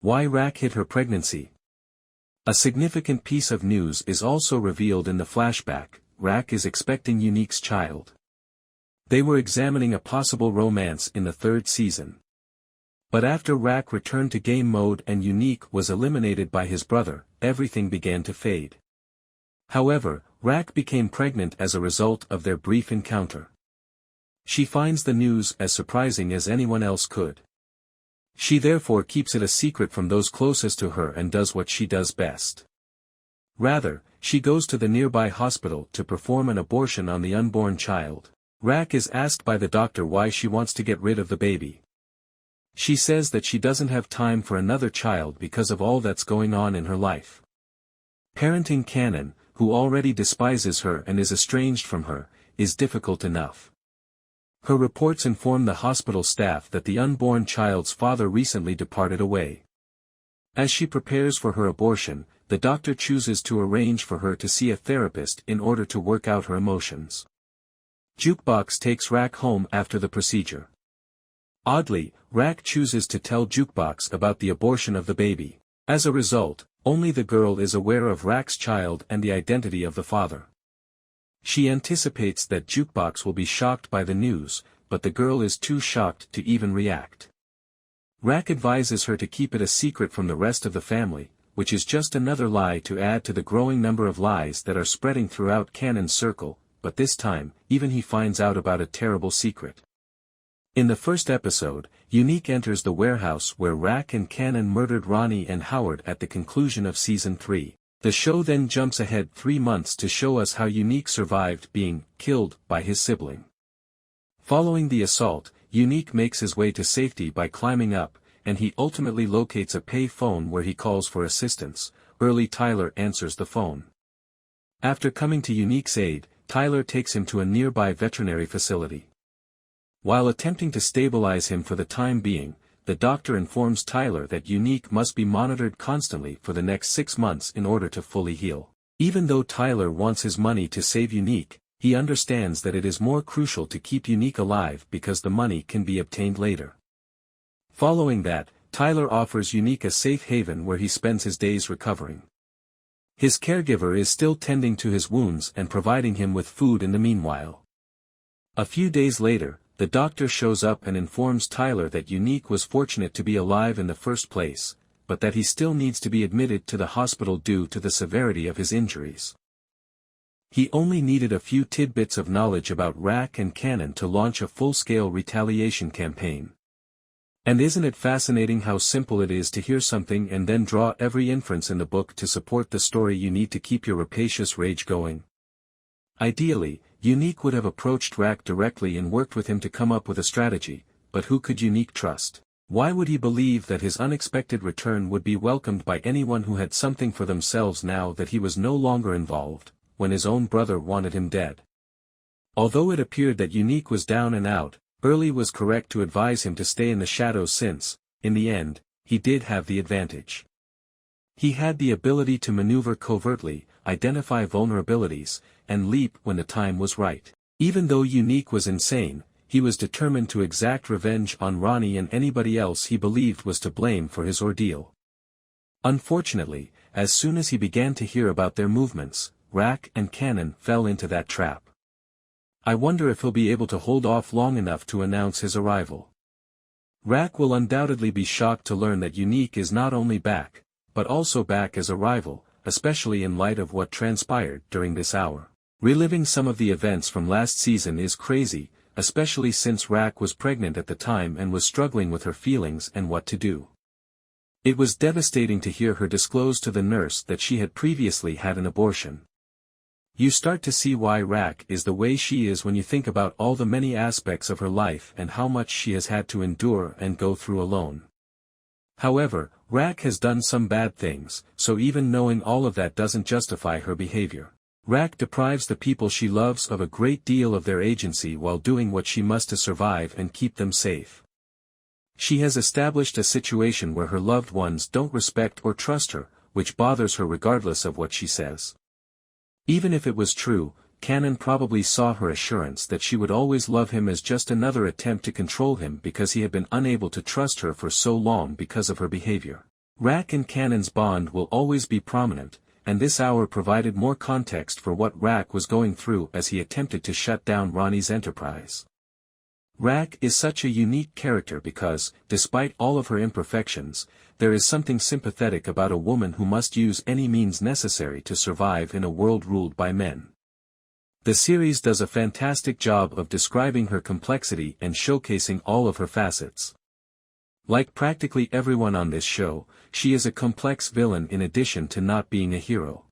Why Raq hid her pregnancy? A significant piece of news is also revealed in the flashback. Raq is expecting Unique's child. They were examining a possible romance in the third season. But after Raq returned to game mode and Unique was eliminated by his brother, everything began to fade. However, Raq became pregnant as a result of their brief encounter. She finds the news as surprising as anyone else could. She therefore keeps it a secret from those closest to her and does what she does best. Rather, she goes to the nearby hospital to perform an abortion on the unborn child. Raq is asked by the doctor why she wants to get rid of the baby. She says that she doesn't have time for another child because of all that's going on in her life. Parenting Kanan, who already despises her and is estranged from her, is difficult enough. Her reports inform the hospital staff that the unborn child's father recently departed away. As she prepares for her abortion, the doctor chooses to arrange for her to see a therapist in order to work out her emotions. Jukebox takes Raq home after the procedure. Oddly, Raq chooses to tell Jukebox about the abortion of the baby. As a result, only the girl is aware of Raq's child and the identity of the father. She anticipates that Jukebox will be shocked by the news, but the girl is too shocked to even react. Raq advises her to keep it a secret from the rest of the family, which is just another lie to add to the growing number of lies that are spreading throughout Kanan's circle, but this time, even he finds out about a terrible secret. In the first episode, Unique enters the warehouse where Raq and Kanan murdered Ronnie and Howard at the conclusion of Season 3. The show then jumps ahead 3 months to show us how Unique survived being killed by his sibling. Following the assault, Unique makes his way to safety by climbing up, and he ultimately locates a pay phone where he calls for assistance. Early Tyler answers the phone. After coming to Unique's aid, Tyler takes him to a nearby veterinary facility. While attempting to stabilize him for the time being, the doctor informs Tyler that Unique must be monitored constantly for the next 6 months in order to fully heal. Even though Tyler wants his money to save Unique, he understands that it is more crucial to keep Unique alive because the money can be obtained later. Following that, Tyler offers Unique a safe haven where he spends his days recovering. His caregiver is still tending to his wounds and providing him with food in the meanwhile. A few days later, the doctor shows up and informs Tyler that Unique was fortunate to be alive in the first place, but that he still needs to be admitted to the hospital due to the severity of his injuries. He only needed a few tidbits of knowledge about Raq and Kanan to launch a full-scale retaliation campaign. And isn't it fascinating how simple it is to hear something and then draw every inference in the book to support the story you need to keep your rapacious rage going? Ideally, Unique would have approached Raq directly and worked with him to come up with a strategy, but who could Unique trust? Why would he believe that his unexpected return would be welcomed by anyone who had something for themselves now that he was no longer involved, when his own brother wanted him dead? Although it appeared that Unique was down and out, Early was correct to advise him to stay in the shadows since, in the end, he did have the advantage. He had the ability to maneuver covertly, identify vulnerabilities, and leap when the time was right. Even though Unique was insane, he was determined to exact revenge on Ronnie and anybody else he believed was to blame for his ordeal. Unfortunately, as soon as he began to hear about their movements, Raq and Kanan fell into that trap. I wonder if he'll be able to hold off long enough to announce his arrival. Raq will undoubtedly be shocked to learn that Unique is not only back, but also back as a rival, especially in light of what transpired during this hour. Reliving some of the events from last season is crazy, especially since Raq was pregnant at the time and was struggling with her feelings and what to do. It was devastating to hear her disclose to the nurse that she had previously had an abortion. You start to see why Raq is the way she is when you think about all the many aspects of her life and how much she has had to endure and go through alone. However, Raq has done some bad things, so even knowing all of that doesn't justify her behavior. Raq deprives the people she loves of a great deal of their agency while doing what she must to survive and keep them safe. She has established a situation where her loved ones don't respect or trust her, which bothers her regardless of what she says. Even if it was true, Kanan probably saw her assurance that she would always love him as just another attempt to control him because he had been unable to trust her for so long because of her behavior. Raq and Kanan's bond will always be prominent, and this hour provided more context for what Raq was going through as he attempted to shut down Ronnie's enterprise. Raq is such a unique character because, despite all of her imperfections, there is something sympathetic about a woman who must use any means necessary to survive in a world ruled by men. The series does a fantastic job of describing her complexity and showcasing all of her facets. Like practically everyone on this show, she is a complex villain in addition to not being a hero.